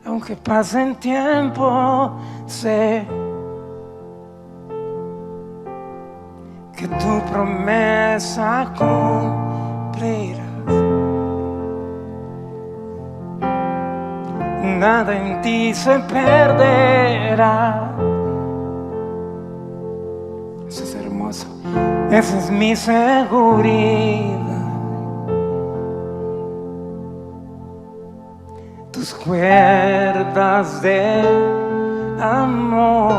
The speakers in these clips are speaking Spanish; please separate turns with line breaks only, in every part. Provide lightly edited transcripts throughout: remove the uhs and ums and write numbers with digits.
Aunque pase el tiempo, sé que tu promesa cumplirás. Nada en ti se perderá. Eso es hermoso. Esa es mi seguridad. Tus cuerdas de amor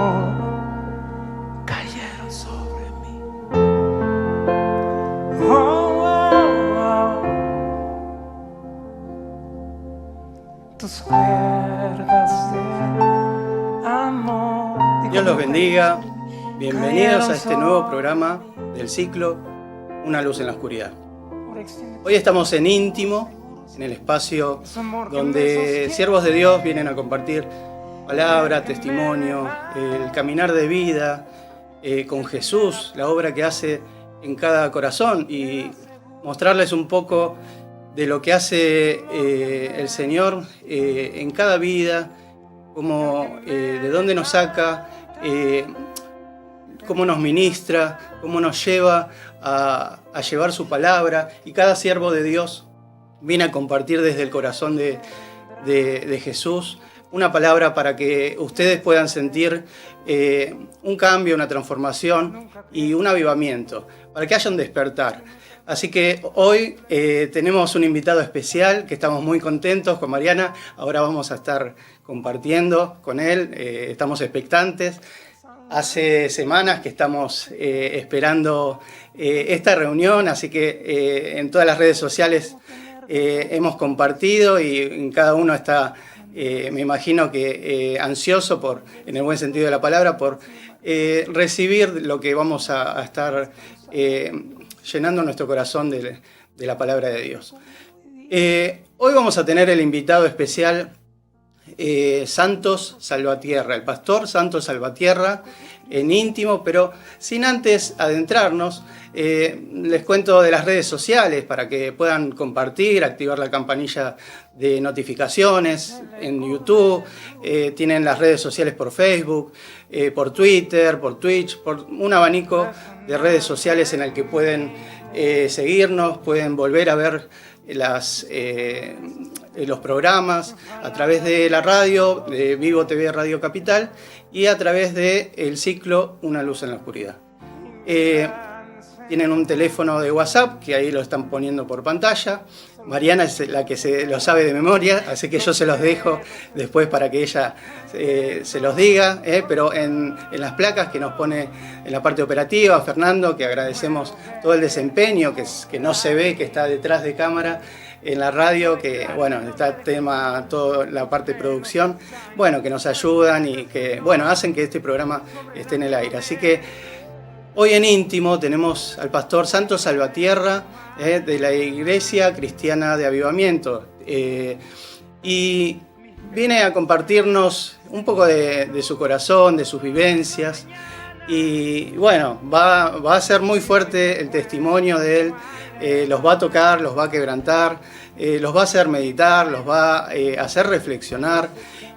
cayeron sobre mí. Oh, oh, oh. Tus cuerdas de amor.
Dios los bendiga. Bienvenidos a este nuevo programa del ciclo Una luz en la oscuridad. Hoy estamos en íntimo, en el espacio donde siervos de Dios vienen a compartir palabra, testimonio, el caminar de vida con Jesús, la obra que hace en cada corazón y mostrarles un poco de lo que hace el Señor en cada vida, de dónde nos saca, cómo nos ministra, cómo nos lleva a llevar su palabra, y cada siervo de Dios viene a compartir desde el corazón de Jesús una palabra para que ustedes puedan sentir un cambio, una transformación y un avivamiento, para que haya un despertar. Así que hoy tenemos un invitado especial que estamos muy contentos con Mariana. Ahora vamos a estar compartiendo con él, estamos expectantes. Hace semanas que estamos esperando esta reunión, así que en todas las redes sociales hemos compartido y en cada uno está, me imagino que ansioso, en el buen sentido de la palabra, por recibir lo que vamos a estar llenando nuestro corazón de la palabra de Dios. Hoy vamos a tener el invitado especial Santos Salvatierra, el pastor Santos Salvatierra, en íntimo, pero sin antes adentrarnos, les cuento de las redes sociales para que puedan compartir, activar la campanilla de notificaciones en YouTube, tienen las redes sociales por Facebook, por Twitter, por Twitch, por un abanico de redes sociales en el que pueden seguirnos, pueden volver a ver los programas a través de la radio, de Vivo TV Radio Capital, y a través del ciclo Una luz en la oscuridad. Tienen un teléfono de WhatsApp que ahí lo están poniendo por pantalla. Mariana es la que se lo sabe de memoria, así que yo se los dejo después para que ella se los diga, pero en las placas que nos pone en la parte operativa, Fernando, que agradecemos todo el desempeño, que no se ve, que está detrás de cámara, en la radio, que bueno, está tema, toda la parte de producción, bueno, que nos ayudan y que, bueno, hacen que este programa esté en el aire. Así que hoy en íntimo tenemos al pastor Santos Salvatierra, de la Iglesia Cristiana de Avivamiento, y viene a compartirnos un poco de su corazón, de sus vivencias, y bueno, va a ser muy fuerte el testimonio de él. Los va a tocar, los va a quebrantar, los va a hacer meditar, los va a hacer reflexionar,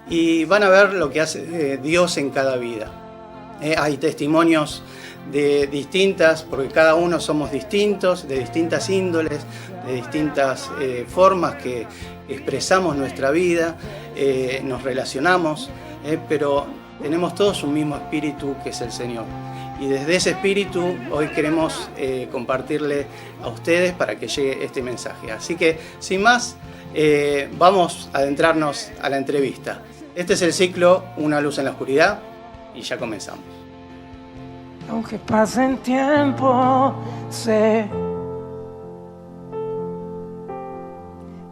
y van a ver lo que hace Dios en cada vida. Hay testimonios de distintas, porque cada uno somos distintos, de distintas índoles, de distintas formas que expresamos nuestra vida, nos relacionamos, pero tenemos todos un mismo espíritu que es el Señor. Y desde ese espíritu hoy queremos compartirle a ustedes para que llegue este mensaje. Así que, sin más, vamos a adentrarnos a la entrevista. Este es el ciclo Una luz en la oscuridad y ya comenzamos.
Aunque pase el tiempo, sé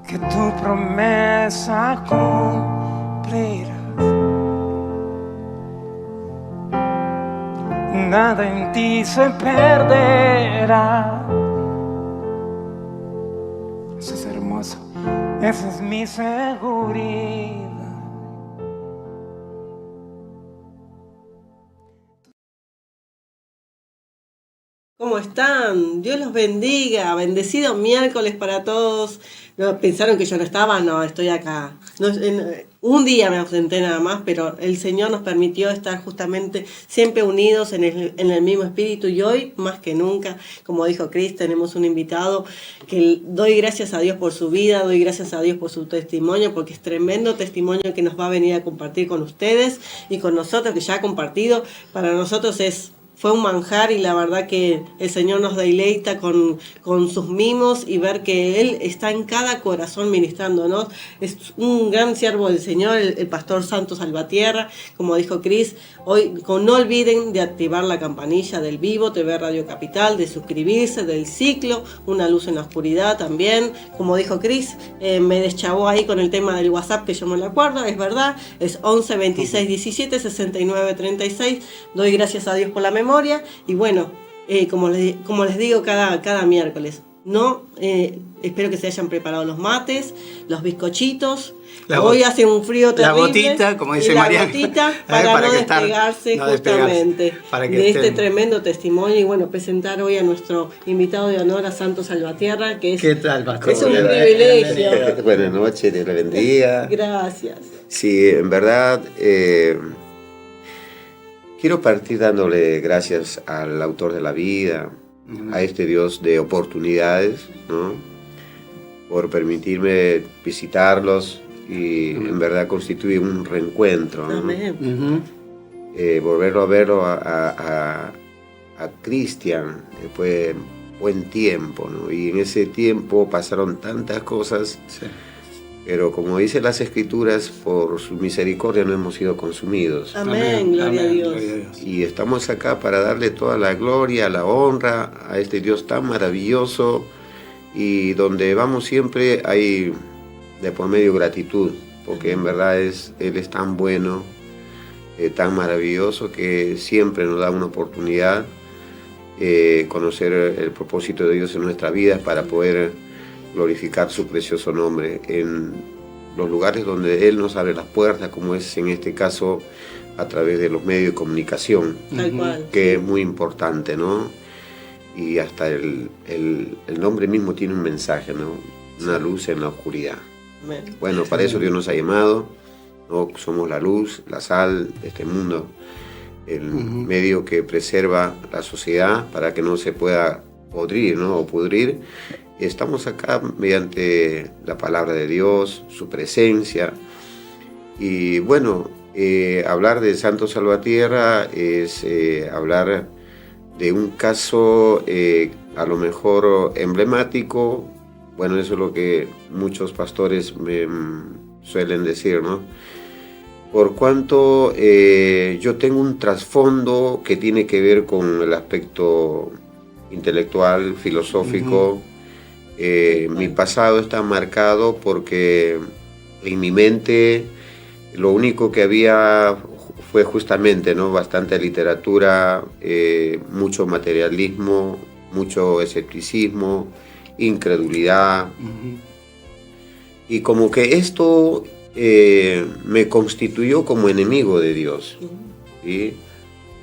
que tu promesa cumplirás. Nada en ti se perderá. Eso es hermoso. Esa es mi seguridad.
¿Cómo están? Dios los bendiga. Bendecido miércoles para todos. no, pensaron que yo no estaba, no, estoy acá. No, un día me ausenté nada más, pero el Señor nos permitió estar justamente siempre unidos en el mismo espíritu, y hoy, más que nunca, como dijo Cris, tenemos un invitado que doy gracias a Dios por su vida, doy gracias a Dios por su testimonio, porque es tremendo testimonio que nos va a venir a compartir con ustedes y con nosotros, que ya ha compartido. Para nosotros fue un manjar, y la verdad que el Señor nos deleita con sus mimos, y ver que Él está en cada corazón ministrándonos. Es un gran siervo del Señor, el pastor Santos Salvatierra, como dijo Cris. Hoy no olviden de activar la campanilla del Vivo TV Radio Capital, de suscribirse, del ciclo Una Luz en la Oscuridad también. Como dijo Cris, me deschavó ahí con el tema del WhatsApp, que yo me lo acuerdo, es verdad, es 11 26 17 69 36. Doy gracias a Dios por la memoria. Y bueno, como les digo cada miércoles, espero que se hayan preparado los mates, los bizcochitos. Hoy hace un frío terrible.
La gotita, como dice Mariana.
La gotita para no despegarse justamente de este tremendo testimonio. Y bueno, presentar hoy a nuestro invitado de honor, a Santos Salvatierra, que es,
¿qué tal, pastor?
Es un privilegio.
Buenas noches, Dios le bendiga.
Gracias.
Sí, en verdad, quiero partir dándole gracias al autor de la vida, a este Dios de oportunidades, ¿no? Por permitirme visitarlos, y en verdad constituye un reencuentro, ¿no?
Amén.
Volverlo a verlo a Cristian después de buen tiempo, ¿no? Y en ese tiempo pasaron tantas cosas,
Sí.
pero como dice las Escrituras, por su misericordia no hemos sido consumidos.
Amén, gloria a Dios.
Gloria a Dios.
Y estamos acá para darle toda la gloria, la honra a este Dios tan maravilloso, y donde vamos siempre hay de por medio gratitud, porque en verdad Él es tan bueno, tan maravilloso, que siempre nos da una oportunidad conocer el propósito de Dios en nuestra vida, para poder glorificar su precioso nombre en los lugares donde Él nos abre las puertas, como es en este caso a través de los medios de comunicación,
Tal cual.
que es muy importante, ¿no? Y hasta el nombre mismo tiene un mensaje, ¿no? Una luz en la oscuridad.
Amén.
Bueno, para eso Dios nos ha llamado, ¿no? Somos la luz, la sal de este mundo, el medio que preserva la sociedad para que no se pueda podrir, ¿no? O pudrir. Estamos acá mediante la palabra de Dios, su presencia. Y bueno, hablar de Santos Salvatierra es hablar de un caso a lo mejor emblemático. Bueno, eso es lo que muchos pastores me suelen decir, ¿no? Por cuanto yo tengo un trasfondo que tiene que ver con el aspecto intelectual, filosófico. Mi pasado está marcado porque en mi mente lo único que había fue justamente, ¿no? Bastante literatura, mucho materialismo, mucho escepticismo, incredulidad. Y como que esto me constituyó como enemigo de Dios, ¿sí?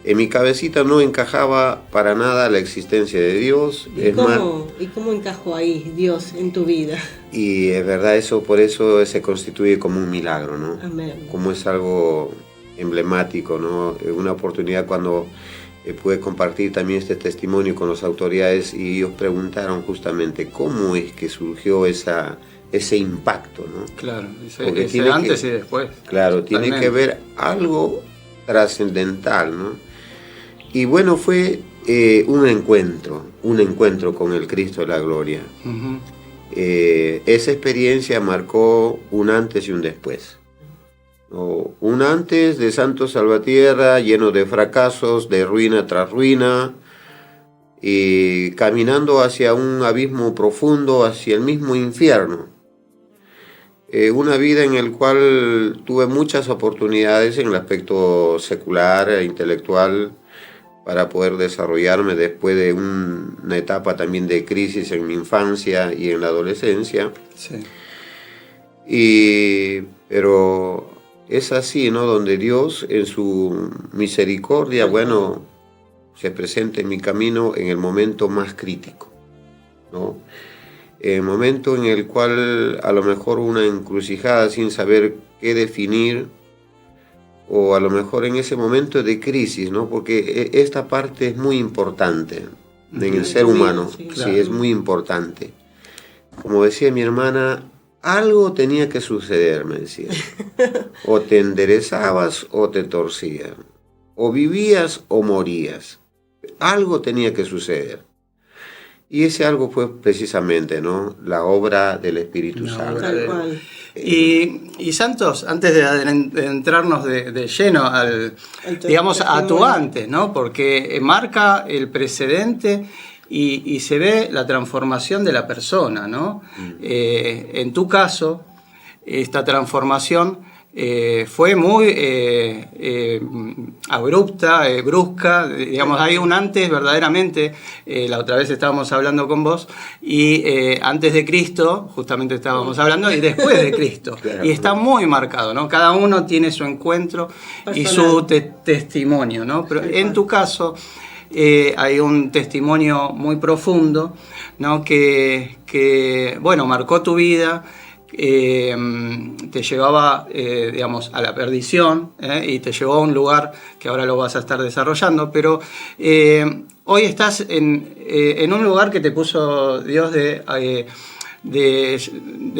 En mi cabecita no encajaba para nada la existencia de Dios.
¿Y cómo encajó ahí Dios en tu vida?
Y es verdad, por eso se constituye como un milagro, ¿no?
Amén.
Como es algo emblemático, ¿no? Una oportunidad cuando pude compartir también este testimonio con las autoridades, y ellos preguntaron justamente cómo es que surgió ese impacto, ¿no?
Claro,
Porque
ese antes y después.
Claro, tiene
Totalmente.
que ver algo trascendental, ¿no? Y bueno, fue un encuentro con el Cristo de la Gloria. Esa experiencia marcó un antes y un después. ¿No? Un antes de Santos Salvatierra, lleno de fracasos, de ruina tras ruina, y caminando hacia un abismo profundo, hacia el mismo infierno. Una vida en la cual tuve muchas oportunidades en el aspecto secular e intelectual para poder desarrollarme después de una etapa también de crisis en mi infancia y en la adolescencia.
Sí.
Pero es así, ¿no? Donde Dios en su misericordia, bueno, se presenta en mi camino en el momento más crítico, ¿no? momento en el cual a lo mejor una encrucijada sin saber qué definir, o a lo mejor en ese momento de crisis, ¿no? Porque esta parte es muy importante en el ser humano,
Sí,
sí, es muy importante. Como decía mi hermana, algo tenía que suceder, me decía. O te enderezabas o te torcías, o vivías o morías. Algo tenía que suceder. Y ese algo fue precisamente, ¿no?, la obra del Espíritu Santo.
Tal cual.
Y Santos, antes de adentrarnos de lleno al, digamos, a tu antes, ¿no? Porque marca el precedente y se ve la transformación de la persona, ¿no? En tu caso, esta transformación fue muy abrupta, brusca, digamos, hay un antes verdaderamente, la otra vez estábamos hablando con vos, y antes de Cristo, justamente estábamos hablando, y después de Cristo,
Claro.
y está muy marcado, ¿no? Cada uno tiene su encuentro y su testimonio, ¿no? Pero en tu caso hay un testimonio muy profundo, ¿no? que bueno, marcó tu vida, te llevaba, digamos, a la perdición, y te llevó a un lugar que ahora lo vas a estar desarrollando, pero hoy estás en un lugar que te puso Dios de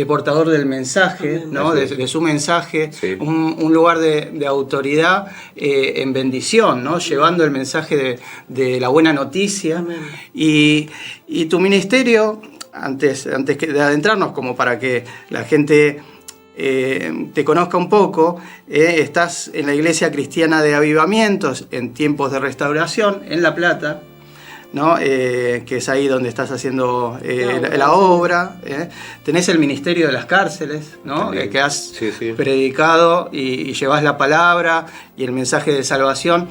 portador del mensaje, ¿no? De su mensaje,
Sí.
un lugar de autoridad, en bendición, ¿no? Llevando el mensaje de la buena noticia.
Amén.
Y tu ministerio, antes de adentrarnos, como para que la gente te conozca un poco, estás en la Iglesia Cristiana de Avivamientos en tiempos de restauración en La Plata, ¿no? Que es ahí donde estás haciendo la obra. Tenés el ministerio de las cárceles, ¿no?
También.
Que has
Sí, sí.
predicado y llevas la palabra y el mensaje de salvación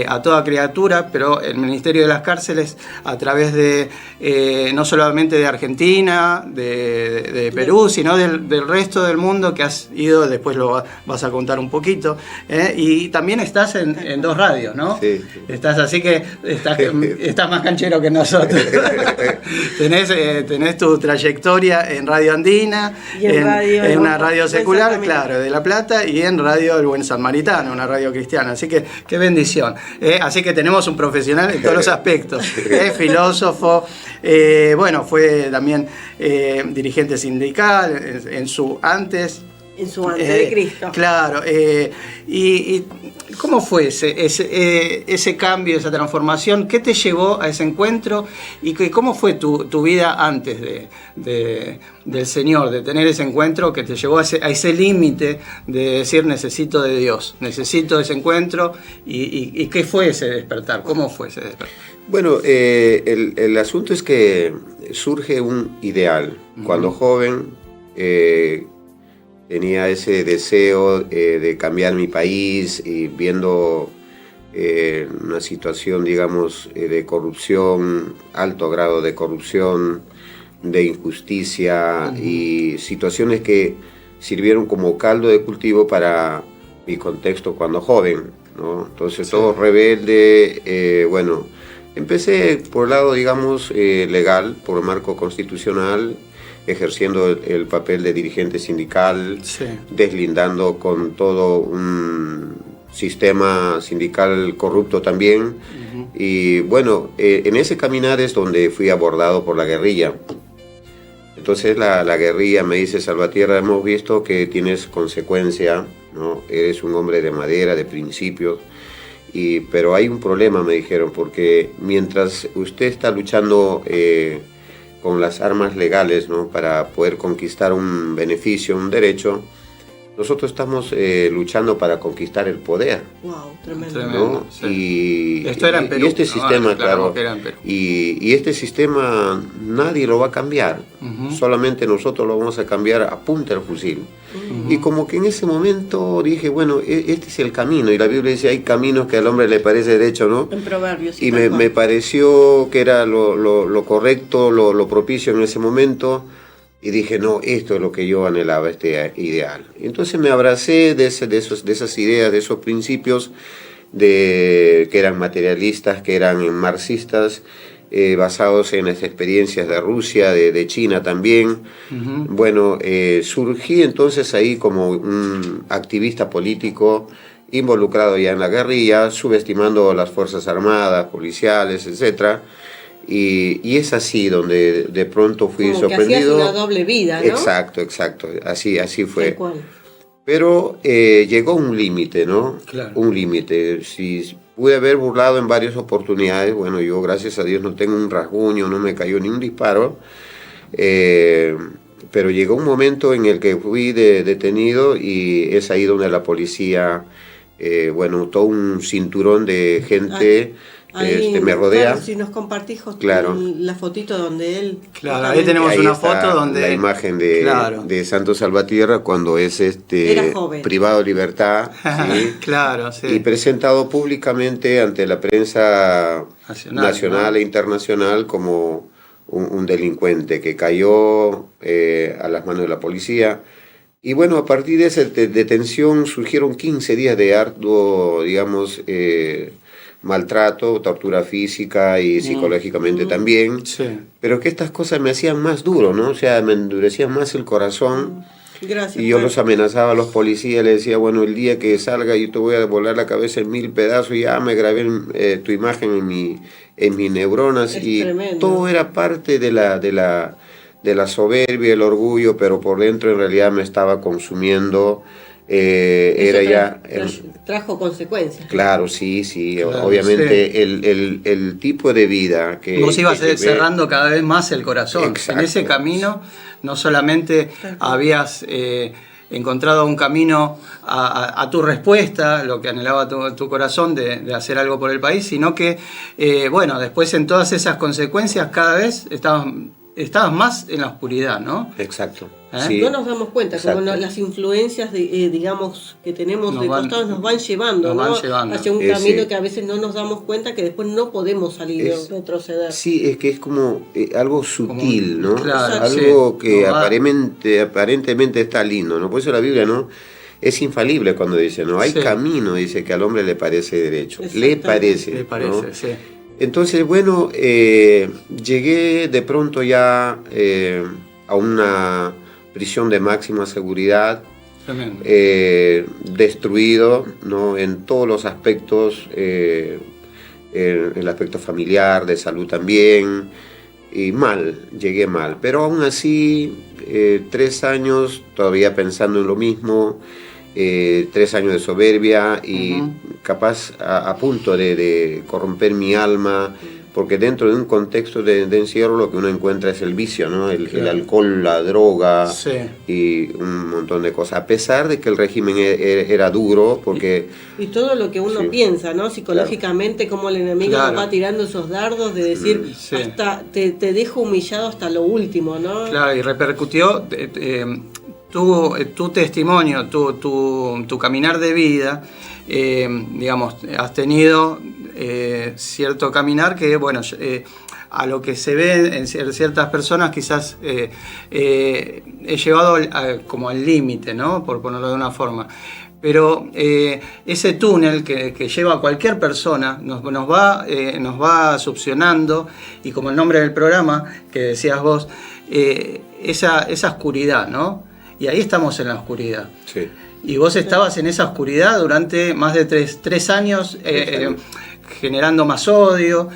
a toda criatura, pero el ministerio de las cárceles a través de no solamente de Argentina, de Perú, sino del resto del mundo que has ido, después lo vas a contar un poquito, y también estás en 2 radios, ¿no?
Sí.
Estás así que estás más canchero que nosotros. tenés tu trayectoria en Radio Andina,
Y en radio
en una
Buen
radio secular,
Samaritano.
claro, de La Plata, y en Radio El Buen Samaritano, una radio cristiana. Así que qué bendición. Así que tenemos un profesional en todos los aspectos. Filósofo, bueno, fue también dirigente sindical en su antes.
En su antes de Cristo.
Claro. ¿Y cómo fue ese cambio, esa transformación? ¿Qué te llevó a ese encuentro? ¿Y cómo fue tu vida antes del Señor, de tener ese encuentro que te llevó a ese límite de decir necesito de Dios, necesito ese encuentro? ¿Y qué fue ese despertar? ¿Cómo fue ese despertar?
Bueno, el asunto es que surge un ideal. Cuando joven tenía ese deseo de cambiar mi país, y viendo una situación, digamos, de corrupción, alto grado de corrupción, de injusticia, y situaciones que sirvieron como caldo de cultivo para mi contexto cuando joven, ¿no? Entonces, todo rebelde, bueno, empecé por el lado, digamos, legal, por el marco constitucional, ejerciendo el papel de dirigente sindical,
Sí.
deslindando con todo un sistema sindical corrupto también. Y bueno, en ese caminar es donde fui abordado por la guerrilla. Entonces la guerrilla me dice: Salvatierra, hemos visto que tienes consecuencia, ¿no? Eres un hombre de madera, de principios, pero hay un problema, me dijeron, porque mientras usted está luchando con las armas legales, ¿no?, para poder conquistar un beneficio, un derecho, nosotros estamos luchando para conquistar el poder,
Wow, tremendo.
Tremendo.
¿no?
Sí. Esto era en Perú,
y este
¿no?
sistema,
Aclaramos
claro,
que era en Perú.
y este sistema nadie lo va a cambiar, solamente nosotros lo vamos a cambiar a punta del fusil. Y como que en ese momento dije, bueno, este es el camino, y la Biblia dice, hay caminos que al hombre le parece derecho, ¿no?
En Proverbios.
Y
tal cual.
me pareció que era lo correcto, lo propicio en ese momento, y dije, no, esto es lo que yo anhelaba, este ideal. Entonces me abracé de esas ideas, de esos principios que eran materialistas, que eran marxistas, basados en las experiencias de Rusia, de China también. Bueno, surgí entonces ahí como un activista político involucrado ya en la guerrilla, subestimando las Fuerzas Armadas, policiales, etcétera. Y es así donde de pronto fui
como
sorprendido.
Que hacías una doble vida, ¿no?
Exacto, así fue.
Tal cual.
Pero llegó un límite, ¿no?
Claro.
Un límite. Si pude haber burlado en varias oportunidades, bueno, yo gracias a Dios no tengo un rasguño, no me cayó ni un disparo, pero llegó un momento en el que fui detenido y es ahí donde la policía, bueno, todo un cinturón de gente
Ahí,
me rodea.
claro, si nos compartís
Claro.
la fotito donde él...
Claro, ahí tenemos
Ahí
una
está
foto donde...
la imagen de,
Claro.
de Santos Salvatierra cuando es
Era joven.
privado de libertad, ¿sí?
Claro, sí.
Y presentado públicamente ante la prensa nacional
¿no?
e internacional como un delincuente que cayó a las manos de la policía. Y bueno, a partir de esa detención surgieron 15 días de arduo, digamos, maltrato, tortura física y psicológicamente también.
Sí.
Pero que estas cosas me hacían más duro, ¿no? O sea, me endurecían más el corazón.
Gracias.
Y yo
Juan.
los amenazaba a los policías, les decía, bueno, el día que salga yo te voy a volar la cabeza en 1000 pedazos, ya me grabé tu imagen en mis neuronas.
Es
y
tremendo.
todo era parte de la soberbia, el orgullo, pero por dentro en realidad me estaba consumiendo.
Eso
Era ya...
trajo consecuencias.
Claro, sí,
Claro,
obviamente
sí.
El tipo de vida que...
Vos ibas
que llevé-
cerrando cada vez más el corazón.
Exacto.
En ese camino no solamente habías encontrado un camino a tu respuesta, lo que anhelaba tu corazón de hacer algo por el país, sino que, bueno, después en todas esas consecuencias cada vez estabas más en la oscuridad, ¿no?
Exacto.
¿Eh?
Sí.
No nos damos cuenta, como
Exacto.
las influencias, digamos, que tenemos
Nos
de
van-
costados nos van llevando,
nos
¿no?
van llevando.
Hacia un
Ese-
camino que a veces no nos damos cuenta que después no podemos salir o retroceder.
Sí, es que es como algo sutil, ¿no?
Claro,
Algo
sí.
que
No va-
aparentemente está lindo, ¿no? Por eso la Biblia, ¿no? Es infalible cuando dice, ¿no? Hay
Sí.
camino, dice, que al hombre le parece derecho. Le
Exactamente.
parece.
Me parece,
¿no?
sí.
Entonces, bueno, llegué de pronto ya a una prisión de máxima seguridad,
Tremendo.
destruido, ¿no? En todos los aspectos, en el aspecto familiar, de salud también, y llegué mal, pero aún así 3 años todavía pensando en lo mismo, 3 años de soberbia y capaz a punto de corromper mi alma, porque dentro de un contexto de encierro lo que uno encuentra es el vicio, ¿no? El alcohol, la droga
Sí.
y un montón de cosas, a pesar de que el régimen era duro, porque
Y todo lo que uno
Sí.
piensa, ¿no? Psicológicamente, como el enemigo
Claro.
nos va tirando esos dardos de decir,
Sí.
hasta te dejo humillado hasta lo último, ¿no?
Claro, y repercutió tu testimonio, tu caminar de vida, digamos, has tenido cierto caminar que, bueno, a lo que se ve en ciertas personas quizás he llevado como al límite, ¿no? Por ponerlo de una forma. Pero ese túnel que lleva a cualquier persona nos va succionando, y como el nombre del programa que decías vos, esa oscuridad, ¿no? Y ahí estamos en la oscuridad.
sí.
Y vos estabas en esa oscuridad durante más de tres años, generando más odio,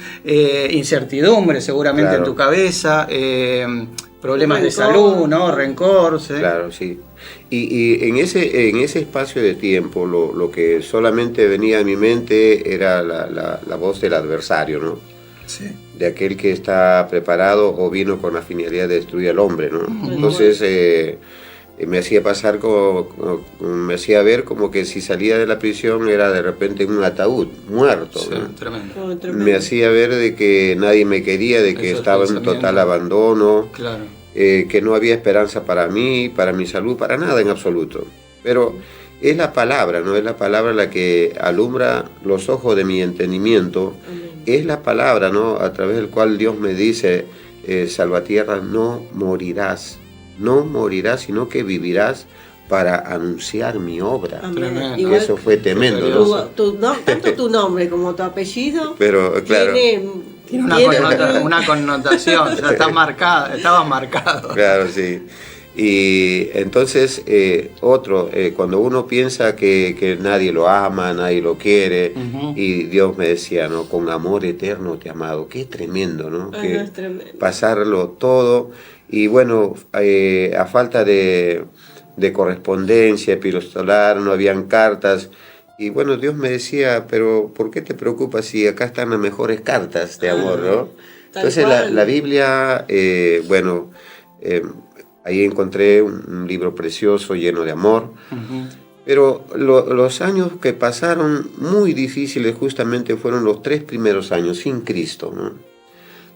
incertidumbre seguramente
Claro.
en tu cabeza, problemas de
Rencor.
salud, ¿no? Rencor, ¿sí?
Claro, sí. Y en ese espacio de tiempo lo que solamente venía a mi mente era la voz del adversario, ¿no?
Sí.
De aquel que está preparado o vino con la finalidad de destruir al hombre, ¿no? Entonces me hacía pasar me hacía ver como que si salía de la prisión era de repente en un ataúd, muerto,
Sí,
¿no?
tremendo.
Oh, tremendo.
Me hacía ver de que nadie me quería, de que
Esos
estaba en
pensamientos.
total abandono,
Claro.
que no había esperanza para mí, para mi salud, para nada en absoluto. Pero es la palabra, ¿no? Es la palabra la que alumbra los ojos de mi entendimiento.
Amén.
Es la palabra, ¿no? A través del cual Dios me dice, Salvatierra, no morirás, sino que vivirás para anunciar mi obra.
Amén.
Tremendo.
Que
Igual,
eso fue tremendo, ¿no?
tanto tu nombre como tu apellido
Pero claro,
tiene
Tiene
Tiene
una connotación, ya está marcada, estaba marcado.
Claro, sí. Y entonces, cuando uno piensa que nadie lo ama, nadie lo quiere, y Dios me decía, ¿no? Con amor eterno te he amado. Qué tremendo, ¿no?
Ay,
Que
no, es tremendo.
pasarlo todo. Y bueno, a falta de correspondencia epistolar, no habían cartas. Y bueno, Dios me decía, pero ¿por qué te preocupas si acá están las mejores cartas de amor, ¿no? Entonces la Biblia, ahí encontré un libro precioso lleno de amor, pero los años que pasaron muy difíciles justamente fueron los 3 primeros años sin Cristo, ¿no?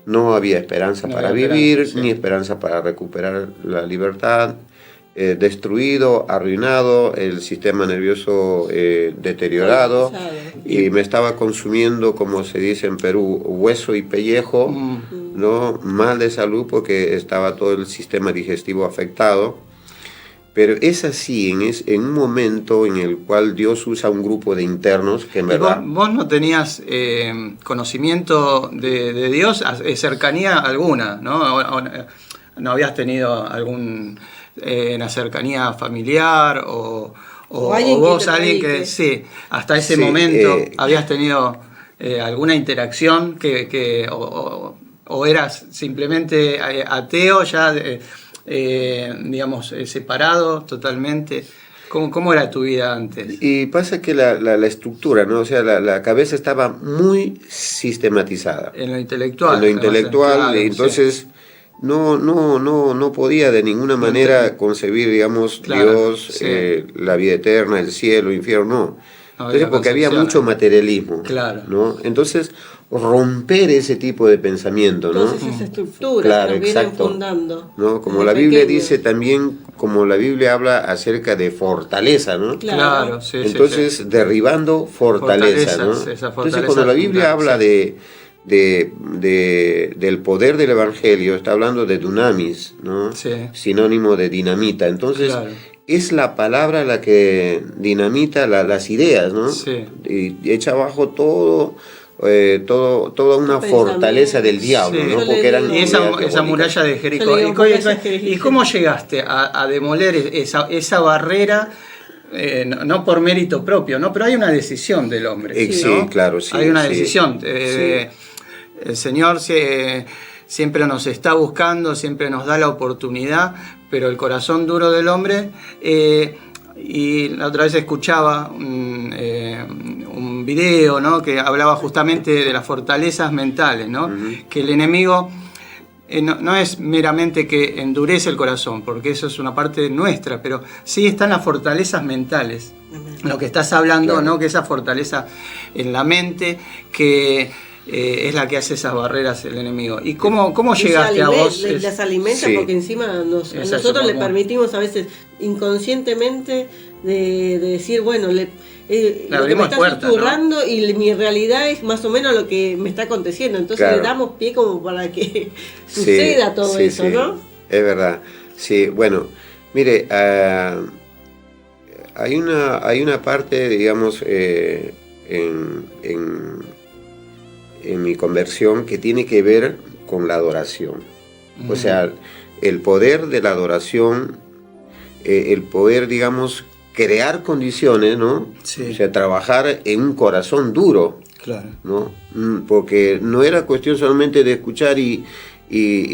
No había esperanza para vivir, ni esperanza para recuperar la libertad, destruido, arruinado, el sistema nervioso deteriorado, y me estaba consumiendo, como se dice en Perú, hueso y pellejo, ¿no? Mal de salud porque estaba todo el sistema digestivo afectado. Pero es así, en un momento en el cual Dios usa un grupo de internos que en verdad...
¿Vos no tenías conocimiento de Dios, cercanía alguna, ¿no? ¿No habías tenido una cercanía familiar o vos, alguien que sí, hasta ese momento habías tenido alguna interacción o eras simplemente ateo ya, digamos, separado totalmente? ¿Cómo era tu vida antes?
Y pasa que la estructura, ¿no? O sea, la cabeza estaba muy sistematizada.
En lo intelectual.
En lo intelectual,
claro,
entonces...
Sí.
No podía de ninguna manera concebir, digamos,
Claro,
Dios, la vida eterna, el cielo, el infierno, no. Entonces, porque había mucho materialismo,
claro.
¿no? Entonces, romper ese tipo de pensamiento, ¿no?
Entonces esa estructura
claro,
que nos vienen
exacto,
fundando.
¿no? Como la Biblia dice también, como la Biblia habla acerca de fortaleza, ¿no?
Claro,
sí.
Entonces, derribando fortaleza, ¿no? Entonces, cuando la Biblia habla del poder del Evangelio, está hablando de dunamis, ¿no?
Sí.
Sinónimo de dinamita. Entonces,
claro.
Es la palabra la que dinamita las ideas, ¿no?
Sí.
Y echa abajo toda una fortaleza del diablo,
sí.
¿no? Porque eran
y esa muralla de Jericó. ¿Y cómo llegaste a demoler esa barrera? No por mérito propio, ¿no? Pero hay una decisión del hombre.
Sí,
¿no?
claro, sí.
Hay una
sí.
decisión. El Señor siempre nos está buscando, siempre nos da la oportunidad, pero el corazón duro del hombre... y la otra vez escuchaba un video, ¿no? Que hablaba justamente de las fortalezas mentales, ¿no? Que el enemigo no es meramente que endurece el corazón, porque eso es una parte nuestra, pero sí están las fortalezas mentales. Lo que estás hablando, claro. ¿No? Que esa fortaleza en la mente que es la que hace esas barreras el enemigo. ¿Y cómo llegaste a vos?
Las alimenta, sí. Porque encima nosotros le permitimos a veces inconscientemente de decir, bueno, lo que me está susurrando, ¿no? Y mi realidad es más o menos lo que me está aconteciendo. Entonces claro. Le damos pie como para que suceda todo eso, sí. ¿No?
Es verdad. Sí, bueno, mire, hay una parte, digamos, en mi conversión que tiene que ver con la adoración. O sea, el poder de la adoración, el poder, digamos, crear condiciones, ¿no? Sí. O sea, trabajar en un corazón duro, claro. ¿No? Porque no era cuestión solamente de escuchar y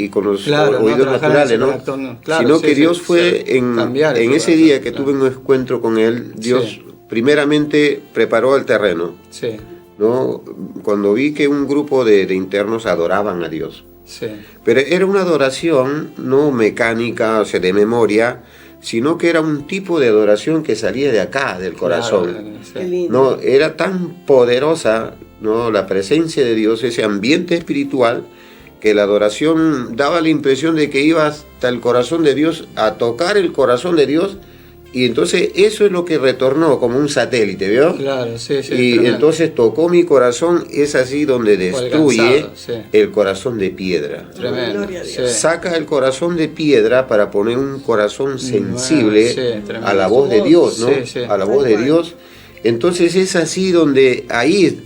con los oídos naturales, ¿no? Claro, sino que Dios fue en ese día que tuve un encuentro con Él, Dios primeramente preparó el terreno. Sí. ¿No? Cuando vi que un grupo de internos adoraban a Dios. Sí. Pero era una adoración no mecánica, o sea, de memoria, sino que era un tipo de adoración que salía de acá, del corazón. Claro, sí. No, era tan poderosa, ¿no? La presencia de Dios, ese ambiente espiritual, que la adoración daba la impresión de que iba hasta el corazón de Dios, a tocar el corazón de Dios. Y entonces eso es lo que retornó como un satélite, ¿vio? Claro, sí. Y tremendo. Entonces tocó mi corazón, es así donde destruye el corazón de piedra.
Tremendo.
Saca el corazón de piedra para poner un corazón sensible a la voz de Dios, ¿no? A la voz de Dios. Entonces es así donde ahí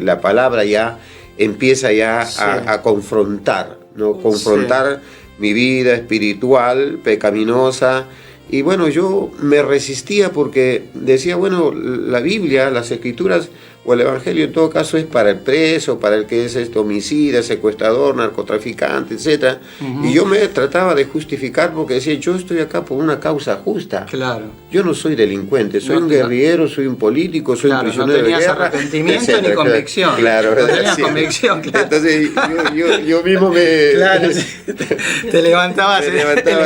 la palabra ya empieza ya
Sí.
a confrontar, ¿no? Confrontar mi vida espiritual, pecaminosa. Y bueno, yo me resistía porque decía, bueno, la Biblia, las Escrituras o el Evangelio en todo caso es para el preso, para el que es homicida, secuestrador, narcotraficante, etc. Y yo me trataba de justificar porque decía, yo estoy acá por una causa justa.
Claro.
Yo no soy delincuente, soy
No,
un guerrillero, soy un político, soy un
Claro,
prisionero
no tenías
de guerra.
arrepentimiento
etcétera,
ni convicción.
Claro,
No tenías
sí.
convicción, claro.
Entonces yo mismo me...
Claro, sí. Te levantabas.
me levantaba,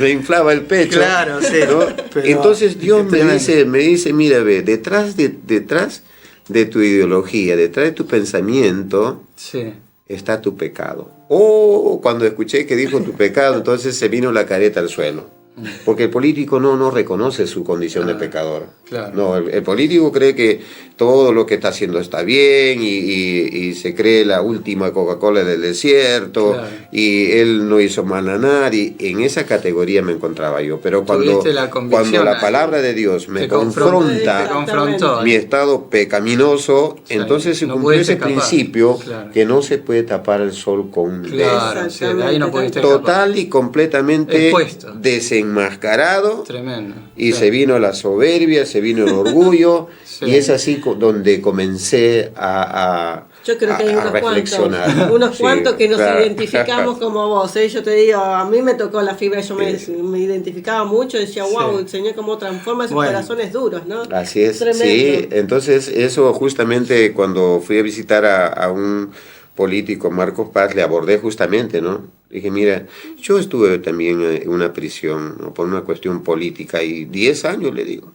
me inflaba el pecho.
Claro, sí.
¿no?
Pero-
Entonces Dios
qué tremendo.
me dice, mira, ve, detrás de tu ideología, detrás de tu pensamiento,
Sí.
está tu pecado. Oh, cuando escuché que dijo tu pecado, entonces se vino la careta al suelo. Porque el político no reconoce su condición de pecador.
Claro.
No, el político cree que todo lo que está haciendo está bien y se cree la última Coca-Cola del desierto,
Claro.
y él no hizo mal a nadie. En esa categoría me encontraba yo. Pero
Tuviste la convicción
cuando la
ahí.
palabra de Dios me
Te confrontó.
confronta
Te confrontó.
mi estado pecaminoso,
Sí,
entonces se
no
cumplió
pudiste
ese
escapar.
principio,
Claro.
que no se puede tapar el sol con un dedo.
Claro, sí, de ahí no pudiste escapar.
Total y completamente
Expuesto.
desenmascarado.
Tremendo.
Y
Sí.
se vino la soberbia, se vino el orgullo,
Sí.
y es así donde comencé a
Yo creo que hay unos
reflexionar.
cuantos, unos
Sí,
cuantos que nos
claro.
identificamos como vos. Yo te digo, a mí me tocó la fibra, yo me identificaba mucho, decía, wow,
Sí.
el Señor cómo transforma esos
Bueno.
corazones duros, ¿no?
Así es,
Tremendo.
sí. Entonces eso justamente cuando fui a visitar a un político, Marcos Paz, le abordé justamente, ¿no? Dije, mira, yo estuve también en una prisión, ¿no? Por una cuestión política, y 10 años, le digo.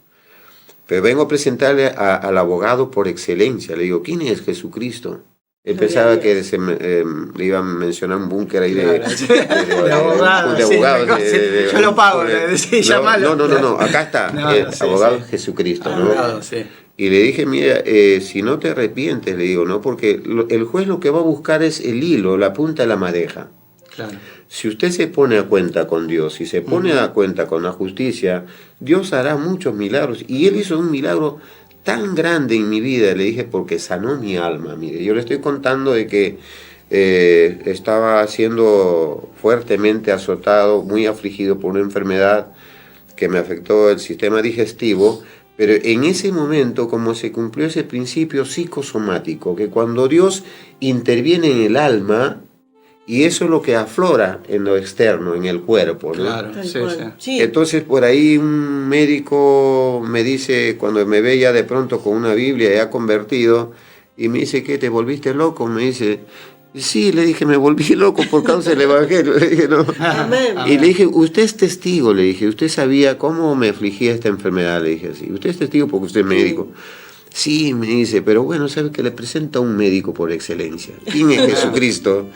Pero vengo a presentarle al abogado por excelencia. Le digo, ¿quién es Jesucristo? Él
Gloria
pensaba
a
que le iba a mencionar un búnker ahí
Claro, sí. De abogados,
de
sí,
abogados,
sí. Yo lo pago, le decía, llamalo.
no, acá está,
No, sí,
abogado
sí.
Jesucristo, ¿no?
Abogado, sí.
Y le dije, mira, si no te arrepientes, le digo, ¿no? Porque el juez lo que va a buscar es el hilo, la punta de la madeja.
Claro.
Si usted se pone a cuenta con Dios, si se pone a cuenta con la justicia, Dios hará muchos milagros. Y Él hizo un milagro tan grande en mi vida, le dije, porque sanó mi alma. Mire, yo le estoy contando de que estaba siendo fuertemente azotado, muy afligido por una enfermedad que me afectó el sistema digestivo, pero en ese momento, como se cumplió ese principio psicosomático, que cuando Dios interviene en el alma, y eso es lo que aflora en lo externo, en el cuerpo, ¿no?
Claro,
Tal
sí,
cual.
sí.
Sí.
Entonces por ahí un médico me dice, cuando me ve ya de pronto con una Biblia ya convertido, y me dice, ¿qué, te volviste loco? Me dice, sí, le dije, me volví loco por causa del Evangelio. Le dije, no.
Amén.
Y le dije, usted es testigo, le dije, usted sabía cómo me afligía esta enfermedad, le dije así, usted es testigo porque usted es médico. Sí, me dice, pero bueno, sabe que le presenta a un médico por excelencia. ¿Quién es Jesucristo?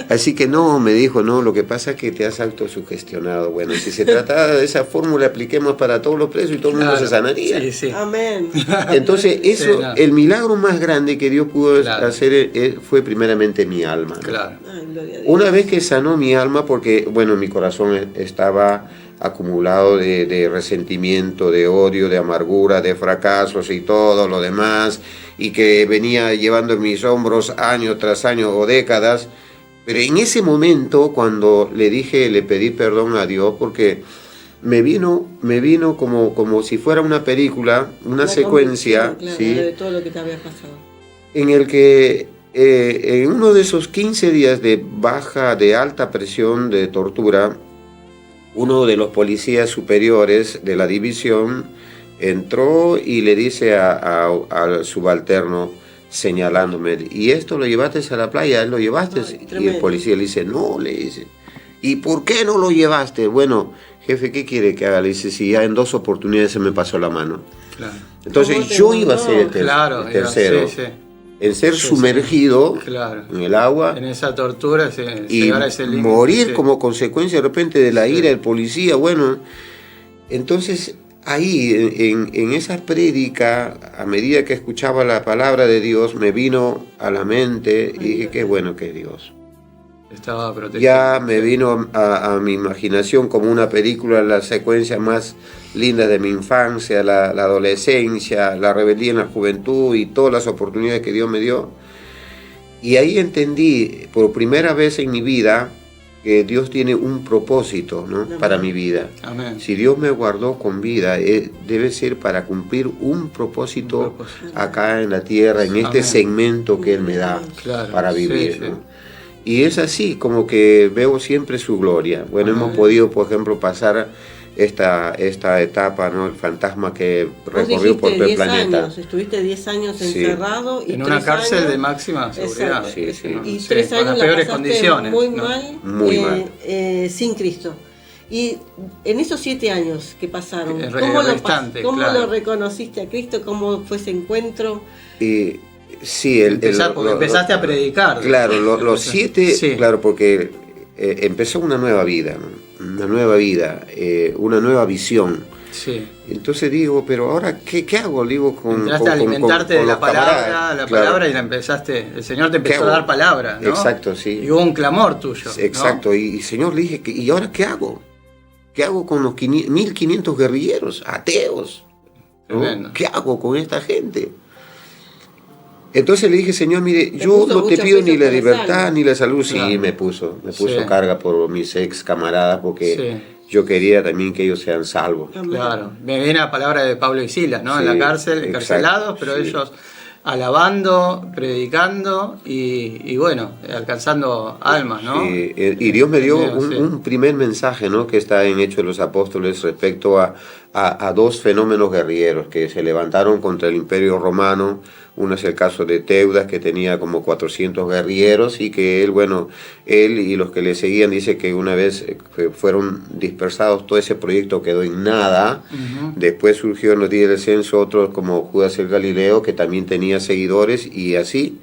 Así que no, me dijo, no, lo que pasa es que te has autosugestionado. Bueno, si se tratara de esa fórmula, apliquemos para todos los presos y todo el mundo se sanaría.
Sí, sí.
Amén.
Entonces, eso,
Sí, no.
el milagro más grande que Dios pudo
Claro.
hacer fue primeramente mi alma, ¿no?
Claro.
Ay, gloria a Dios.
Una vez que sanó mi alma, porque, bueno, mi corazón estaba acumulado de resentimiento, de odio, de amargura, de fracasos y todo lo demás, y que venía llevando en mis hombros año tras año o décadas. Pero en ese momento, cuando le pedí perdón a Dios, porque me vino como si fuera una película, una secuencia,
convicción, claro,
¿sí?
de todo lo que te había pasado.
En el que en uno de esos 15 días de alta presión, de tortura, uno de los policías superiores de la división entró y le dice al subalterno, señalándome, ¿y esto lo llevaste a la playa? ¿Él lo llevaste?
Ay,
Y el
tremendo.
policía le dice, no, le dice. ¿Y por qué no lo llevaste? Bueno, jefe, ¿qué quiere que haga? Le dice, si ya en 2 oportunidades se me pasó la mano.
Claro.
Entonces
¿Cómo te
yo iba a ser el,
mandó?
Claro,
el tercero,
sí, sí.
en ser
Sí, sí.
sumergido
Claro.
en el agua
En esa tortura,
y
llegar a ese límite.
morir
sí.
como consecuencia de repente de la
Sí.
ira del policía. Bueno, entonces ahí en esa prédica, a medida que escuchaba la palabra de Dios, me vino a la mente y dije, qué bueno que es Dios.
Estaba protegido.
Ya me vino a mi imaginación como una película, la secuencia más linda de mi infancia, la adolescencia, la rebeldía en la juventud y todas las oportunidades que Dios me dio. Y ahí entendí por primera vez en mi vida que Dios tiene un propósito, ¿no? Para mi vida.
Amén.
Si Dios me guardó con vida, debe ser para cumplir un propósito acá en la tierra, en este
Amén.
segmento que Él me da
Claro,
para vivir,
sí,
¿no?
sí.
Y es así, como que veo siempre su gloria. Bueno,
Amén.
hemos podido, por ejemplo, pasar esta etapa, ¿no? El fantasma que
Vos
recorrió por
dijiste
todo el
10
planeta.
años, estuviste 10 años
Sí.
encerrado y
En una
3
cárcel
años,
de máxima seguridad.
Exacto.
Sí, sí.
Y
Sí,
3
con
años
las
la
peores
pasaste
condiciones.
muy
¿no?
mal,
Muy mal.
sin Cristo. Y en esos 7 años que pasaron,
El
¿cómo,
restante,
cómo
claro.
lo reconociste a Cristo? ¿Cómo fue ese encuentro?
Y sí,
Porque empezaste a predicar.
Claro, los 7,
Sí.
claro, porque empezó una nueva vida, ¿no? Una nueva vida, una nueva visión.
Sí.
Entonces digo, pero ahora, ¿qué hago? Digo,
Entraste a alimentarte de
con
la
los camaradas.
palabra,
Claro.
y la empezaste, el Señor te empezó
¿Qué
a
hago?
dar palabra, ¿no?
Exacto, sí.
Y hubo un clamor tuyo, ¿no?
Exacto, y Señor le dije, ¿y ahora qué hago? ¿Qué hago con los 1500 guerrilleros, ateos? ¿no?
Tremendo.
¿Qué hago con esta gente? Entonces le dije, Señor, mire,
Te
yo
puso
no te
mucho
pido
peso
ni la
por la
libertad
salva.
ni la salud. Sí,
Claro.
me puso
Sí.
carga por mis ex camaradas porque
Sí.
yo quería también que ellos sean salvos.
Amén.
Claro, me viene la palabra de Pablo y Silas, ¿no? En
Sí,
la cárcel,
exacto,
encarcelados, pero
sí.
ellos alabando, predicando y bueno, alcanzando almas, ¿no?
Sí, y Dios me dio
Sí.
un primer mensaje, ¿no? Que está en Hechos de los Apóstoles respecto a dos fenómenos guerrilleros que se levantaron contra el Imperio Romano. Uno es el caso de Teudas, que tenía como 400 guerrilleros y que él y los que le seguían, dice que una vez fueron dispersados, todo ese proyecto quedó en nada.
Ujú.
Después surgió en los días del censo otros como Judas el Galileo, que también tenía seguidores y así.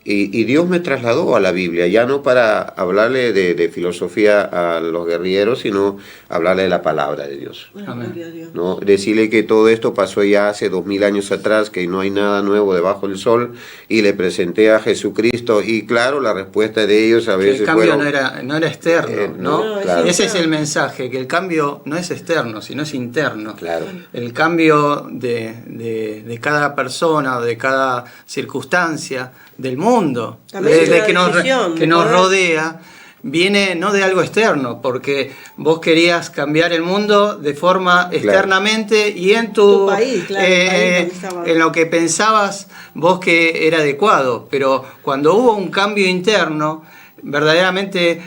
Y Dios me trasladó a la Biblia, ya no para hablarle de filosofía a los guerrilleros, sino hablarle de la palabra de Dios.
Amén.
Gloria a Dios.
¿No? Decirle que todo esto pasó ya hace 2000 años atrás, que no hay nada nuevo debajo del sol, y le presenté a Jesucristo, y claro, la respuesta de ellos a
Que
veces
el cambio
fueron...
no era externo, ¿no?
no,
claro.
Ese es el mensaje, que el cambio no es externo, sino es interno.
Claro.
El cambio de cada persona o de cada circunstancia del mundo,
También es una
que
decisión,
que nos
poder-
rodea, viene no de algo externo, porque vos querías cambiar el mundo de forma externamente y en
Tu país, claro, el país donde estabas.
en lo que pensabas vos que era adecuado, pero cuando hubo un cambio interno, verdaderamente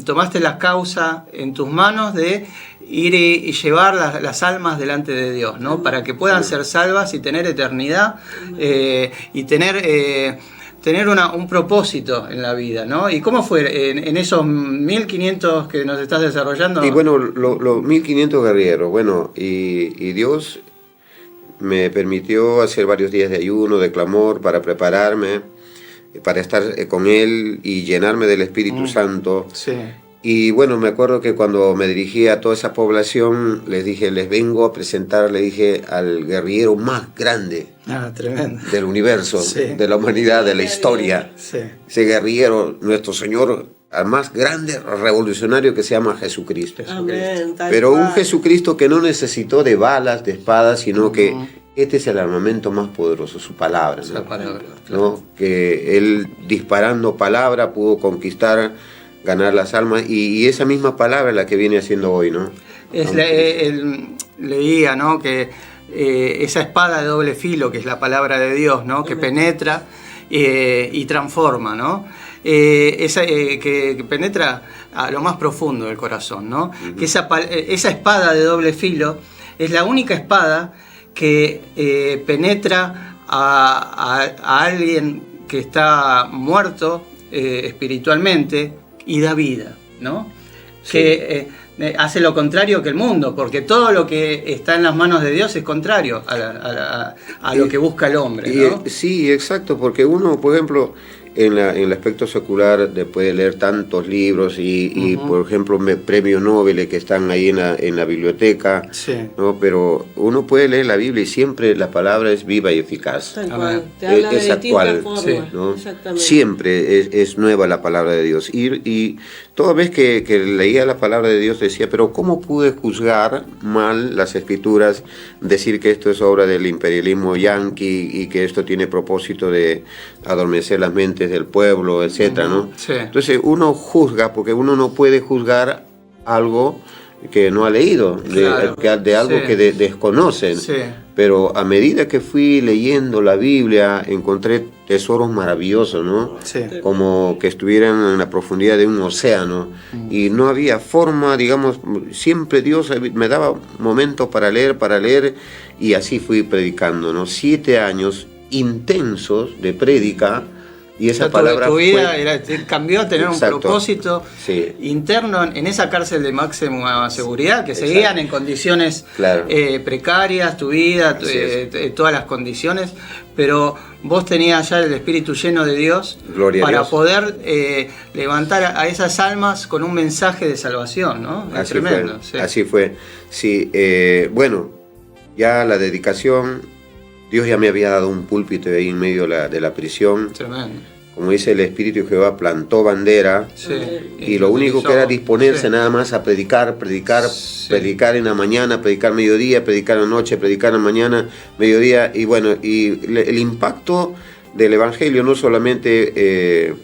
tomaste la causa en tus manos de ir y llevar las almas delante de Dios, ¿no? Para que puedan ser salvas y tener eternidad y tener un propósito en la vida, ¿no? ¿Y cómo fue en esos 1500 que nos estás desarrollando?
Y bueno, los 1500 guerrilleros, bueno, y Dios me permitió hacer varios días de ayuno, de clamor, para prepararme, para estar con Él y llenarme del Espíritu Santo.
Sí.
Y bueno, me acuerdo que cuando me dirigí a toda esa población, les dije, les vengo a presentar, le dije, al guerrillero más grande
Ah, tremendo.
del universo,
Sí.
de la humanidad, de la historia.
Sí.
Ese guerrillero, nuestro Señor, al más grande revolucionario, que se llama Jesucristo.
Amén, tal
Pero un
cual.
Jesucristo que no necesitó de balas, de espadas, sino que este es el armamento más poderoso, su palabra, ¿no?
La palabra.
¿No? Que él disparando palabra pudo conquistar, ganar las almas, y esa misma palabra es la que viene haciendo hoy, ¿no?
Leía, ¿no? Que esa espada de doble filo, que es la palabra de Dios, ¿no? Que penetra y transforma, ¿no? Que penetra a lo más profundo del corazón, ¿no? Que esa espada de doble filo es la única espada que penetra a alguien que está muerto espiritualmente y da vida, ¿no?
Sí.
Que hace lo contrario que el mundo, porque todo lo que está en las manos de Dios es contrario a lo que busca el hombre, ¿no?
Sí, exacto, porque uno, por ejemplo, en el aspecto secular puede leer tantos libros y por ejemplo, premios Nobel que están ahí en la biblioteca,
Sí.
¿no? Pero uno puede leer la Biblia y siempre la palabra es viva y eficaz.
Tal
Amén.
cual. Te habla de
Es
distintas
actual,
formas.
sí,
¿no?
Exactamente.
Siempre es nueva la palabra de Dios. Y toda vez que leía la palabra de Dios decía, pero ¿cómo pude juzgar mal las escrituras, decir que esto es obra del imperialismo yanqui y que esto tiene propósito de adormecer las mentes dirigentes del pueblo, etcétera, ¿no?
Sí.
Entonces uno juzga, porque uno no puede juzgar algo que no ha leído,
Claro.
de algo
Sí.
que desconocen.
Sí.
Pero a medida que fui leyendo la Biblia, encontré tesoros maravillosos, ¿no?
Sí.
Como que estuvieran en la profundidad de un océano. Y no había forma, digamos, siempre Dios me daba momentos para leer, y así fui predicando, ¿no? 7 años intensos de prédica, y esa palabra
tu vida
fue...
cambió a tener
Exacto.
un propósito
Sí.
interno en esa cárcel de máxima seguridad, que
Exacto.
seguían en condiciones
Claro.
precarias, tu vida,
Así es.
todas las condiciones, pero vos tenías ya el Espíritu lleno de Dios
Gloria a
para
Dios.
poder levantar a esas almas con un mensaje de salvación, ¿no? Es
Así
tremendo.
fue,
Sí.
así fue. Sí, bueno, ya la dedicación, Dios ya me había dado un púlpito ahí en medio de la prisión.
Tremendo.
Como dice el Espíritu de Jehová, plantó bandera.
Sí.
Y lo único que era disponerse
Sí.
nada más a predicar
Sí.
predicar en la mañana, predicar mediodía, predicar en la noche, predicar en la mañana, mediodía. Y bueno, el impacto del Evangelio no solamente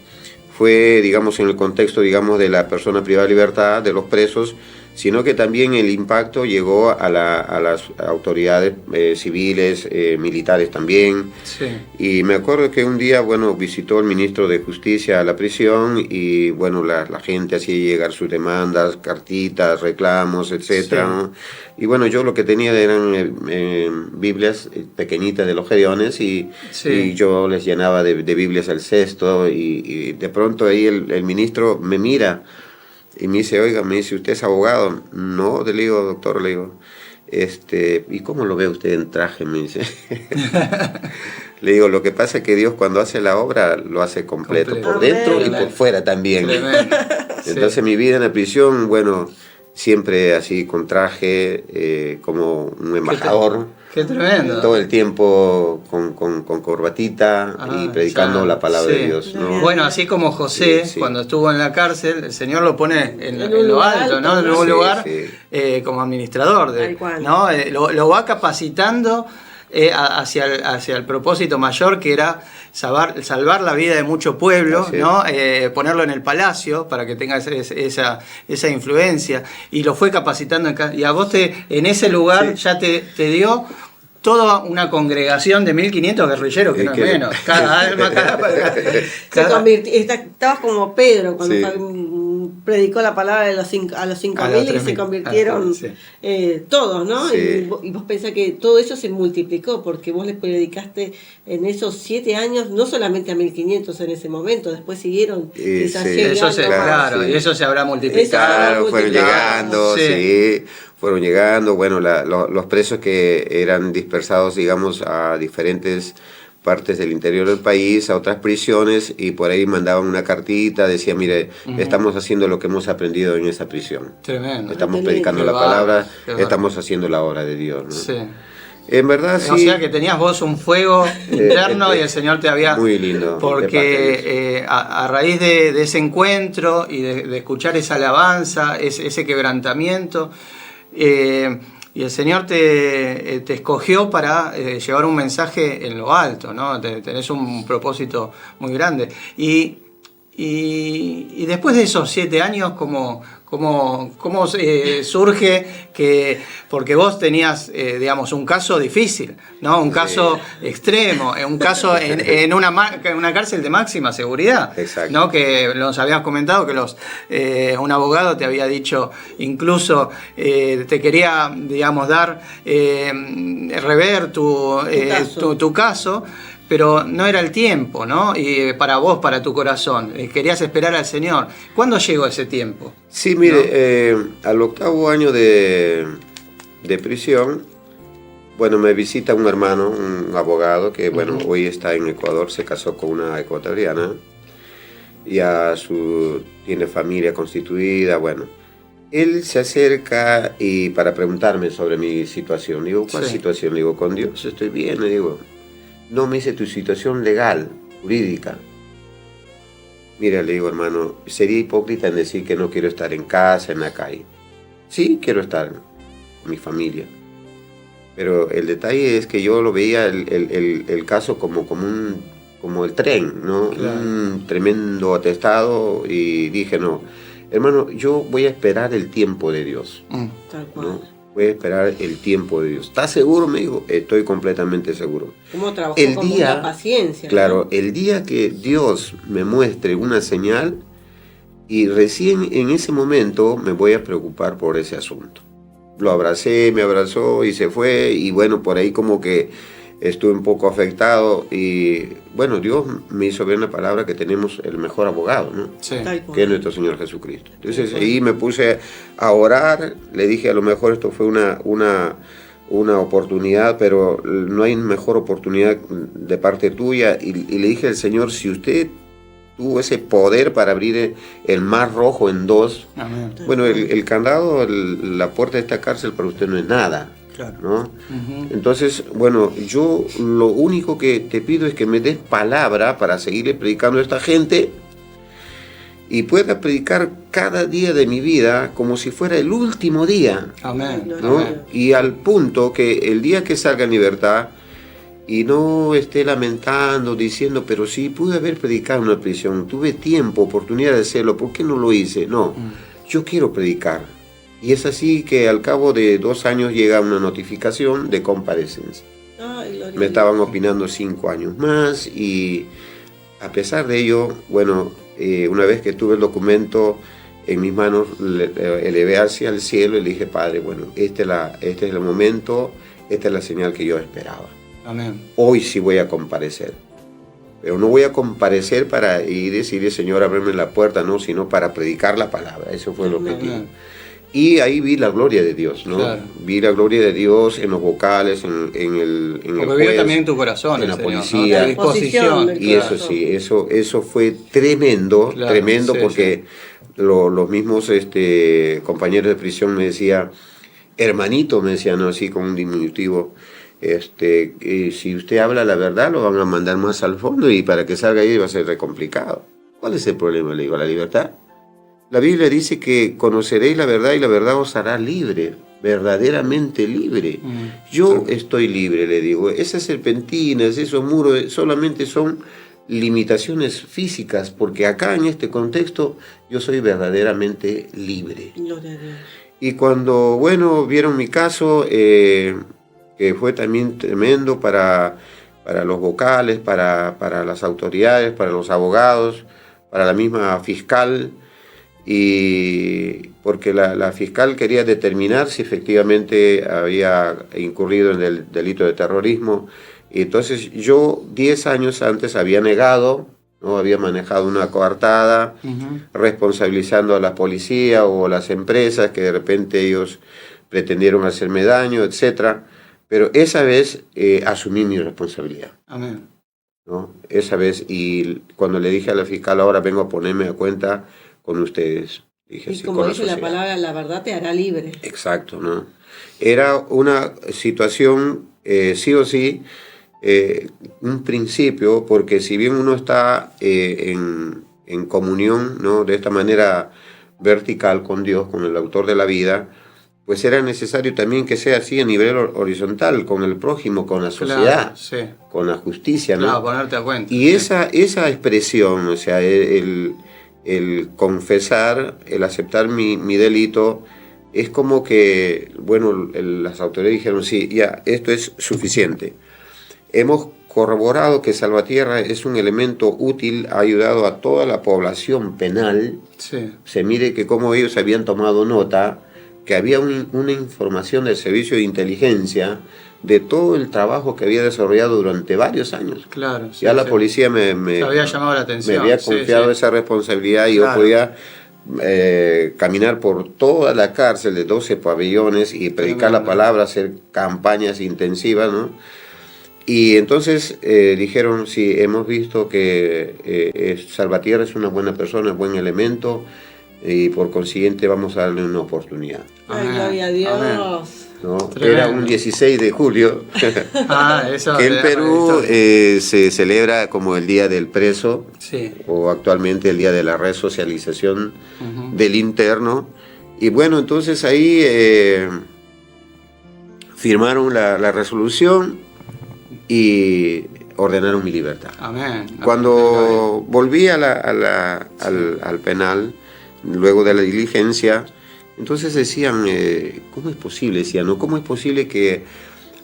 fue, digamos, en el contexto, digamos, de la persona privada de libertad, de los presos, sino que también el impacto llegó a las autoridades civiles, militares también.
Sí.
Y me acuerdo que un día, bueno, visitó el ministro de Justicia a la prisión, y bueno, la gente hacía llegar sus demandas, cartitas, reclamos, etcétera,
Sí.
¿no? Y bueno, yo lo que tenía eran Biblias pequeñitas de los Gedeones, y yo les llenaba de Biblias el cesto, y de pronto ahí el ministro me mira y me dice, oiga, me dice, ¿usted es abogado? No, le digo, doctor, le digo, ¿y cómo lo ve usted en traje? Me dice. Le digo, lo que pasa es que Dios cuando hace la obra lo hace completo. Por dentro y por fuera también.
Tremendo.
Entonces
Sí.
mi vida en la prisión, bueno, siempre así con traje, como un embajador.
Qué tremendo.
Todo el tiempo con corbatita y predicando
ya,
la palabra
sí.
de Dios, ¿no?
Bueno, así como José,
Sí, sí.
cuando estuvo en la cárcel, el Señor lo pone en
un
lo
lugar
alto, ¿no?
alto,
En un
Sí,
lugar
sí.
como administrador,
Tal cual.
¿no? Lo va capacitando hacia el propósito mayor, que era salvar la vida de mucho pueblo,
Así es.
¿no? Ponerlo en el palacio para que tenga esa influencia, y lo fue capacitando y a vos en ese lugar
Sí.
ya te dio toda una congregación de 1500 guerrilleros, que no es
Que-
menos, cada alma,
Estabas como Pedro cuando
Sí.
predicó la palabra a los 5.000 y
3.000.
se convirtieron
Sí.
todos, ¿no?
Sí.
Y vos pensás que todo eso se multiplicó porque vos le predicaste en esos 7 años no solamente a 1500 en ese momento, después siguieron quizás
Sí.
Eso
llegando
se,
más.
claro,
sí.
y eso se habrá multiplicado.
Claro, fueron llegando,
Sí.
sí, fueron llegando. Bueno, los presos que eran dispersados, digamos, a diferentes partes del interior del país, a otras prisiones, y por ahí mandaban una cartita, decía, mire, estamos haciendo lo que hemos aprendido en esa prisión.
Tremendo.
Estamos
Qué
predicando
lindo.
la
Qué
palabra,
bárbaro, qué bárbaro.
estamos haciendo la obra de Dios, ¿no?
Sí.
En verdad, sí.
O sea que tenías vos un fuego interno y el Señor te había...
Muy lindo, de parte de
Porque a raíz de ese encuentro y de escuchar esa alabanza, ese quebrantamiento, y el Señor te escogió para llevar un mensaje en lo alto, ¿no? Tenés un propósito muy grande. Y después de esos 7 años, ¿cómo surge que, porque vos tenías, digamos, un caso difícil, ¿no? Un caso extremo, un caso en una cárcel de máxima seguridad,
Exacto.
¿no? Que nos habías comentado que un abogado te había dicho, incluso te quería, digamos, dar, rever tu caso, pero no era el tiempo, ¿no? Y para vos, para tu corazón, querías esperar al Señor. ¿Cuándo llegó ese tiempo?
Sí, mire, al 8º año de prisión, bueno, me visita un hermano, un abogado que, bueno, hoy está en Ecuador, se casó con una ecuatoriana, tiene familia constituida, bueno. Él se acerca y para preguntarme sobre mi situación. Digo, ¿cuál
Sí.
situación? Le digo, con Dios estoy bien, le digo. No, me dice tu situación legal, jurídica. Mira, le digo, hermano, sería hipócrita en decir que no quiero estar en casa, en la calle. Sí, quiero estar con mi familia. Pero el detalle es que yo lo veía el caso como como el tren, ¿no?
Claro.
Un tremendo atestado, y dije, no, hermano, yo voy a esperar el tiempo de Dios,
Tal cual.
¿no? Voy a esperar el tiempo de Dios. ¿Estás seguro? Me dijo, estoy completamente seguro.
¿Cómo trabajó
El
con
día,
mucha paciencia?
claro,
¿no?
el día que Dios me muestre una señal, y recién en ese momento me voy a preocupar por ese asunto. Lo abracé, me abrazó y se fue, y bueno, por ahí como que estuve un poco afectado, y bueno, Dios me hizo ver la palabra que tenemos el mejor abogado, ¿no?
Sí.
Tal cual.
Que es nuestro Señor Jesucristo. Entonces ahí me puse a orar, le dije, a lo mejor esto fue una oportunidad, pero no hay mejor oportunidad de parte tuya, y le dije al Señor, si usted tuvo ese poder para abrir el mar Rojo en dos,
Amén.
bueno, el candado, la puerta de esta cárcel para usted no es nada,
Claro.
¿no?
Ujú.
Entonces, bueno, yo lo único que te pido es que me des palabra para seguirle predicando a esta gente, y pueda predicar cada día de mi vida como si fuera el último día,
Amén.
¿no?
Amén.
Y al punto que el día que salga en libertad y no esté lamentando, diciendo, pero sí, pude haber predicado en una prisión, tuve tiempo, oportunidad de hacerlo, ¿por qué no lo hice? No, yo quiero predicar. Y es así que al cabo de 2 años llega una notificación de comparecencia.
Ay, gloria
Me
a
estaban
Dios.
opinando 5 años más, y a pesar de ello, bueno, una vez que tuve el documento en mis manos, elevé hacia el cielo y le dije, Padre, bueno, este es el momento, esta es la señal que yo esperaba.
Amén.
Hoy sí voy a comparecer. Pero no voy a comparecer para ir y decirle, Señor, ábreme la puerta, no, sino para predicar la palabra. Eso fue el objetivo.
Amén.
Y ahí vi la gloria de Dios, ¿no?
Claro.
Vi la gloria de Dios en los vocales, en el
Porque
juez,
vio también en tu corazón,
en
el
la
Señor, ¿no?
policía.
La disposición.
del
Y eso
corazón.
sí, eso fue tremendo,
Claro,
tremendo,
sí,
porque los mismos compañeros de prisión me decían, hermanito, me decían, ¿no? Así con un diminutivo, si usted habla la verdad, lo van a mandar más al fondo, y para que salga ahí va a ser re complicado. ¿Cuál es el problema? Le digo, la libertad. La Biblia dice que conoceréis la verdad y la verdad os hará libre, verdaderamente libre. Yo estoy libre, le digo. Esas serpentinas, esos muros, solamente son limitaciones físicas, porque acá en este contexto yo soy verdaderamente libre.
Gloria a Dios.
Y cuando, bueno, vieron mi caso, que fue también tremendo para los vocales, para las autoridades, para los abogados, para la misma fiscal, y porque la fiscal quería determinar si efectivamente había incurrido en el delito de terrorismo. Y entonces yo 10 años antes había negado, ¿no? Había manejado una coartada, responsabilizando a la policía o las empresas que de repente ellos pretendieron hacerme daño, etc. Pero esa vez asumí mi responsabilidad,
Amén.
¿no? Esa vez, y cuando le dije a la fiscal, ahora vengo a ponerme a cuenta con ustedes. Dije,
Y
sí,
como
con
dice la
sociedad.
palabra, la verdad te hará libre.
Exacto, ¿no? Era una situación, sí o sí, un principio, porque si bien uno está en comunión, ¿no? De esta manera vertical con Dios, con el autor de la vida, pues era necesario también que sea así a nivel horizontal, con el prójimo, con la sociedad,
Claro, sí.
con la justicia, ¿no?
Claro, ponerte a cuenta.
Y
sí.
esa expresión, o sea, el confesar, el aceptar mi delito, es como que, bueno, las autoridades dijeron, sí, ya, esto es suficiente. Hemos corroborado que Salvatierra es un elemento útil, ha ayudado a toda la población penal.
Sí.
Se mire que como ellos habían tomado nota, que había una información del servicio de inteligencia de todo el trabajo que había desarrollado durante varios años.
Claro. Sí,
Ya la
sí.
policía me
había llamado la
me
atención.
había
sí,
confiado
sí.
esa responsabilidad, y
Claro.
yo podía caminar por toda la cárcel de 12 pabellones y predicar la
Tremendo.
palabra, hacer campañas intensivas, ¿no? Y entonces dijeron, sí, hemos visto que Salvatierra es una buena persona, buen elemento, y por consiguiente vamos a darle una oportunidad,
Ay,
Amén.
gloria a Dios.
Amén.
¿no?
Tremendo.
Era un 16 de julio,
Ah, eso
que en
te da
Perú
para historia.
se celebra como el Día del Preso,
Sí.
o actualmente el Día de la Resocialización
Ujú.
del interno. Y bueno, entonces ahí firmaron la resolución, y ordenaron mi libertad.
Amén.
Cuando volví al penal, luego de la diligencia, entonces decían, ¿cómo es posible? Decían, ¿no? ¿Cómo es posible que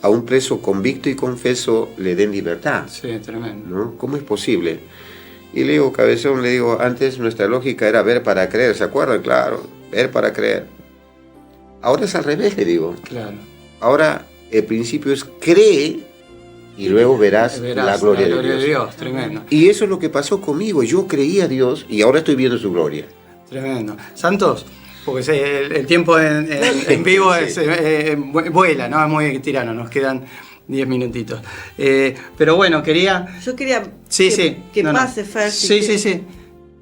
a un preso convicto y confeso le den libertad?
Sí, tremendo.
¿No? ¿Cómo es posible? Y le digo, cabezón, le digo, antes nuestra lógica era ver para creer, ¿se acuerdan? Claro, ver para creer. Ahora es al revés, le digo.
Claro.
Ahora el principio es cree y luego verás la gloria de Dios.
Tremendo.
Y eso es lo que pasó conmigo. Yo creía a Dios y ahora estoy viendo su gloria.
Tremendo. Santos, porque el tiempo en vivo
Sí.
vuela, ¿no? Es muy tirano, nos quedan 10 minutitos. Pero bueno,
Yo quería que
No,
pase
no.
Fersi.
Sí.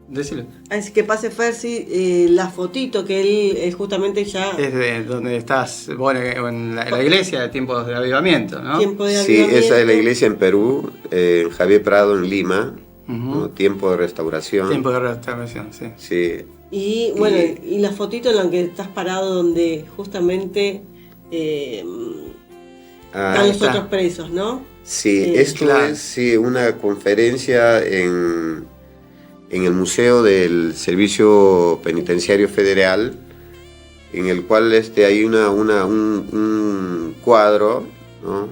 Decilo.
Así que pase Fersi la fotito que él justamente ya...
Es de donde estás, bueno, en la iglesia de tiempos de avivamiento, ¿no?
Tiempo de
Sí,
avivamiento.
esa es la iglesia en Perú, en Javier Prado en Lima,
Ujú.
¿no? Tiempo de restauración.
Tiempo de restauración, sí.
Sí.
Y bueno, y la fotito en la que estás parado donde justamente están los
está.
otros presos, ¿no?
Sí, esto
claro.
es sí, una conferencia en el Museo del Servicio Penitenciario Federal, en el cual hay un cuadro, ¿no?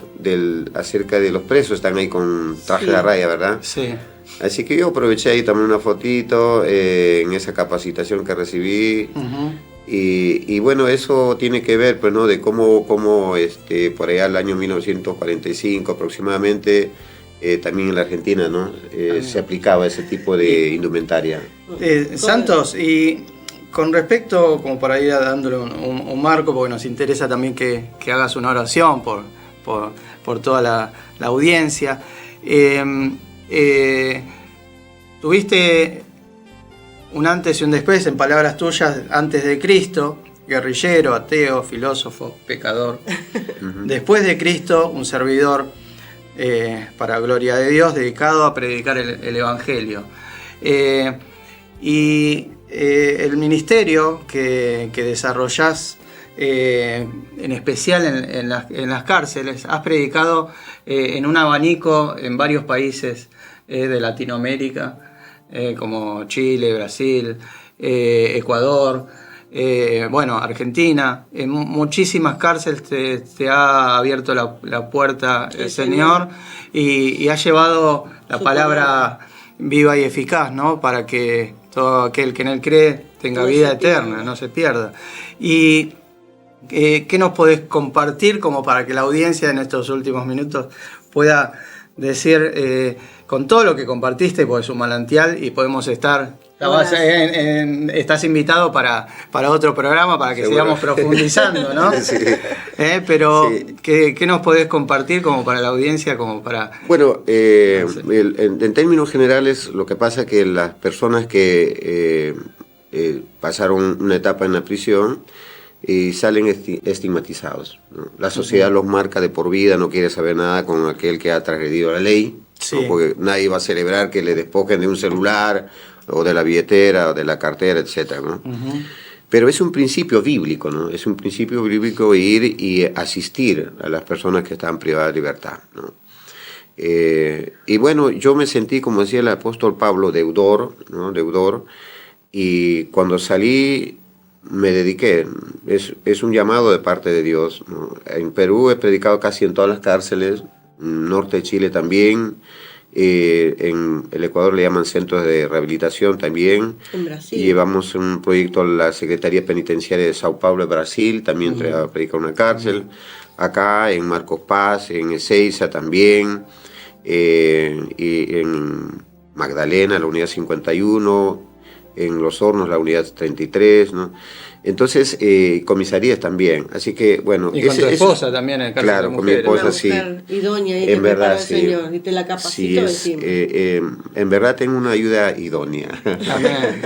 Acerca de los presos, están ahí con traje
Sí.
de raya, ¿verdad?
Sí.
Así que yo aproveché ahí también una fotito en esa capacitación que recibí.
Ujú.
Y bueno, eso tiene que ver, pues, ¿no? De cómo por allá el año 1945 aproximadamente, también en la Argentina, ¿no? Se aplicaba ese tipo de indumentaria.
Santos, y con respecto, como para ir dándole un marco, porque nos interesa también que hagas una oración por toda la audiencia. Tuviste un antes y un después, en palabras tuyas, antes de Cristo, guerrillero, ateo, filósofo, pecador. Después de Cristo, un servidor para gloria de Dios, dedicado a predicar el Evangelio. Y el ministerio que desarrollás, en especial en las cárceles, has predicado en un abanico en varios países de Latinoamérica, como Chile, Brasil, Ecuador, Argentina. En muchísimas cárceles te ha abierto la puerta el Señor y ha llevado la palabra viva y eficaz, ¿no? Para que todo aquel que en él cree tenga
No
vida
se
eterna,
pierda.
no se pierda. Y ¿qué nos podés compartir como para que la audiencia en estos últimos minutos pueda decir, con todo lo que compartiste, porque es un manantial y podemos estar... estás invitado para otro programa para que
Seguro.
sigamos profundizando, ¿no?
Sí.
Pero,
Sí.
¿qué nos podés compartir como para la audiencia, como para...
Bueno, en términos generales, lo que pasa es que las personas que pasaron una etapa en la prisión salen estigmatizados, ¿no? La sociedad los marca de por vida, no quiere saber nada con aquel que ha transgredido la ley,
Sí.
¿no? Porque nadie va a celebrar que le despojen de un celular o de la billetera o de la cartera, etc., ¿no?
Ujú.
Pero es un principio bíblico, ¿no? Es un principio bíblico ir y asistir a las personas que están privadas de libertad, ¿no? Y bueno, yo me sentí, como decía el apóstol Pablo, deudor, ¿no? Deudor, y cuando salí me dediqué, es un llamado de parte de Dios, ¿no? En Perú he predicado casi en todas las cárceles, norte de Chile también, en el Ecuador le llaman centros de rehabilitación también.
En Brasil.
Y llevamos un proyecto a la Secretaría Penitenciaria de Sao Paulo, Brasil, también entré a predicar una cárcel. Acá en Marcos Paz, en Ezeiza también, y en Magdalena, la unidad 51, en Los Hornos, la unidad 33, ¿no? Entonces, comisarías también. Así que, bueno...
Y con tu esposa también, en el caso
Claro,
de
con mi
mujeres.
esposa, sí.
Idónea, y
En
que
verdad,
prepara el
sí.
Señor y te la capacito,
Sí,
decimos.
en verdad tengo una ayuda idónea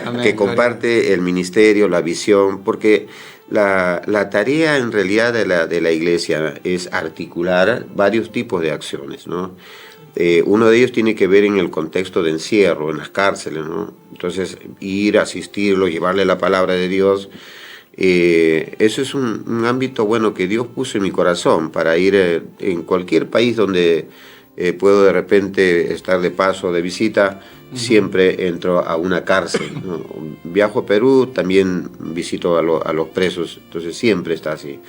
Amén,
que comparte el ministerio, la visión, porque la tarea en realidad de la iglesia es articular varios tipos de acciones, ¿no? Uno de ellos tiene que ver en el contexto de encierro, en las cárceles, ¿no? Entonces, ir, asistirlo, llevarle la palabra de Dios. Eso es un ámbito bueno que Dios puso en mi corazón para ir en cualquier país donde puedo de repente estar de paso, de visita, siempre entro a una cárcel, ¿no? Viajo a Perú, también visito a los presos, entonces siempre está así.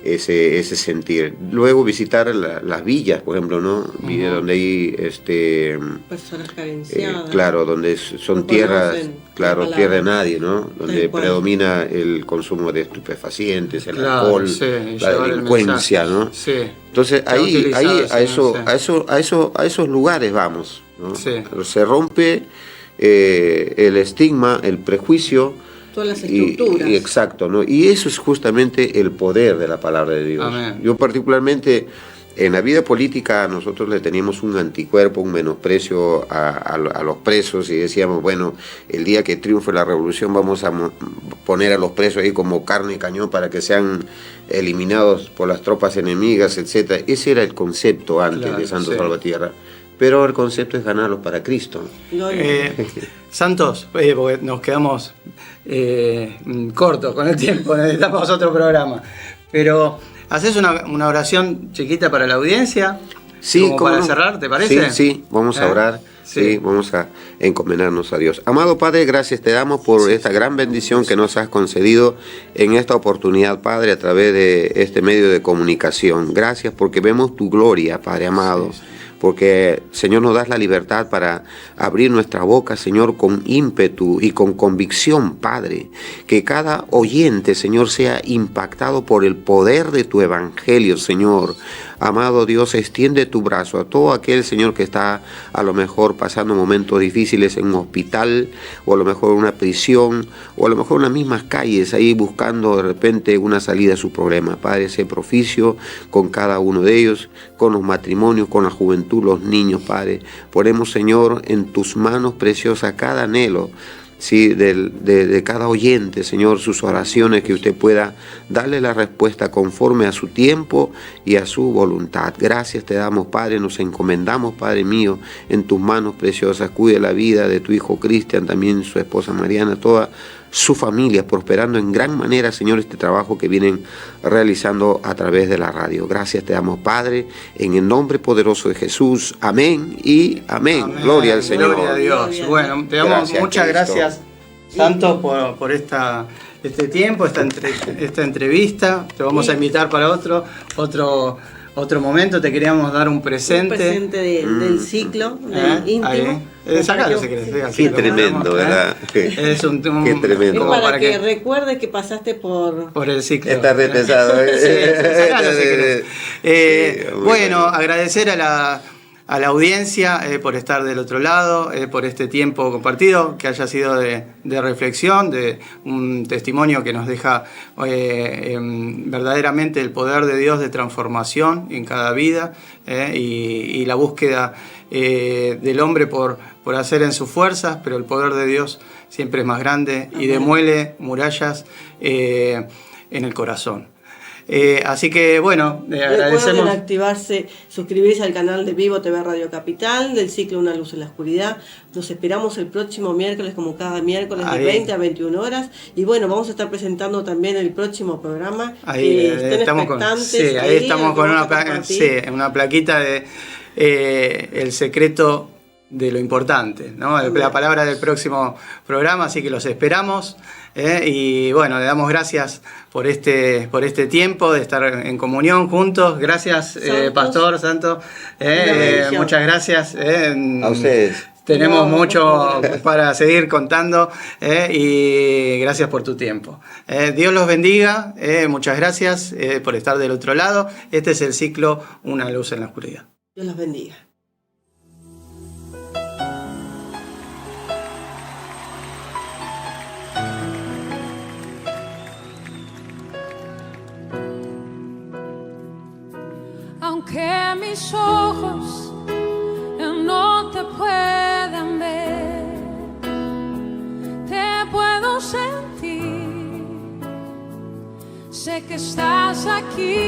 Ese sentir. Luego visitar las villas, por ejemplo, ¿no? Villas donde hay
personas carenciadas.
Claro, donde son
No
tierras,
conocen
claro,
la
tierra de
palabra.
nadie, ¿no? Donde predomina el consumo de estupefacientes, el
Claro,
alcohol,
sí, y
la
llevar el
delincuencia,
mensaje.
¿no?
Sí.
Entonces
Se ha
ahí
utilizado,
a esos lugares vamos, ¿no?
Sí.
Se rompe el estigma, el prejuicio.
Todas las estructuras.
Exacto, ¿no? Y eso es justamente el poder de la palabra de Dios.
Amén.
Yo particularmente en la vida política nosotros le teníamos un anticuerpo, un menosprecio a los presos y decíamos, bueno, el día que triunfe la revolución vamos a poner a los presos ahí como carne y cañón para que sean eliminados por las tropas enemigas, etc. Ese era el concepto antes
Claro,
de Santo
sí.
Salvatierra. Pero el concepto es ganarlos para Cristo.
Santos, porque nos quedamos cortos con el tiempo, necesitamos otro programa. Pero, ¿haces una oración chiquita para la audiencia?
Sí,
como
¿cómo
para
no?
cerrar, ¿te parece?
Sí, vamos a orar. Sí, vamos a encomendarnos a Dios. Amado Padre, gracias te damos por esta gran bendición que nos has concedido en esta oportunidad, Padre, a través de este medio de comunicación. Gracias porque vemos tu gloria, Padre amado.
Sí.
Porque, Señor, nos das la libertad para abrir nuestra boca, Señor, con ímpetu y con convicción, Padre. Que cada oyente, Señor, sea impactado por el poder de tu evangelio, Señor. Amado Dios, extiende tu brazo a todo aquel, Señor, que está a lo mejor pasando momentos difíciles en un hospital, o a lo mejor en una prisión, o a lo mejor en las mismas calles, ahí buscando de repente una salida a su problema. Padre, sé propicio con cada uno de ellos, con los matrimonios, con la juventud, los niños, Padre. Ponemos, Señor, en tus manos preciosas cada anhelo, sí, de cada oyente, Señor, sus oraciones, que usted pueda darle la respuesta conforme a su tiempo y a su voluntad. Gracias te damos, Padre, nos encomendamos, Padre mío, en tus manos preciosas. Cuide la vida de tu hijo Cristian, también su esposa Mariana, toda su familia, prosperando en gran manera, Señor, este trabajo que vienen realizando a través de la radio. Gracias te damos, Padre, en el nombre poderoso de Jesús. Amén y amén.
Amén.
Gloria al Señor.
Gloria a Dios.
Gloria.
Bueno, te damos
Gracias,
muchas
Cristo.
gracias, Santos, por este tiempo, esta entrevista. Te vamos a invitar para otro momento. Te queríamos dar un presente.
Un presente del ciclo, del íntimo.
Ahí. Sácalo si querés.
Qué tremendo, ¿verdad?
Es un
Qué tremendo.
Es
como
para que recuerdes que pasaste por
el ciclo.
Está re pesado, ¿eh?
Sí, sacalo si querés.
Sí, muy
Bueno,
bien.
agradecer a la audiencia por estar del otro lado, por este tiempo compartido, que haya sido de reflexión, de un testimonio que nos deja verdaderamente el poder de Dios de transformación en cada vida, y la búsqueda del hombre por hacer en sus fuerzas, pero el poder de Dios siempre es más grande y demuele murallas en el corazón. Así que bueno,
Recuerden
agradecemos.
activarse, suscribirse al canal de Vivo TV Radio Capital del ciclo Una Luz en la Oscuridad. Nos esperamos el próximo miércoles, como cada miércoles, de
Ahí.
20 a 21 horas. Y bueno, vamos a estar presentando también el próximo programa.
Ahí
Estén
estamos
expectantes.
ahí estamos con
vamos a compartir.
una plaquita de el secreto de lo importante, ¿no? La palabra del próximo programa, así que los esperamos. Y bueno, le damos gracias por este tiempo de estar en comunión juntos. Gracias,
Santos.
Pastor Santo.
bendición.
Muchas gracias.
A ustedes.
Tenemos
No,
mucho para seguir contando, y gracias por tu tiempo. Dios los bendiga, muchas gracias por estar del otro lado. Este es el ciclo Una Luz en la Oscuridad.
Dios los bendiga.
Aunque mis ojos no te puedan ver, te puedo sentir. Sé que estás aquí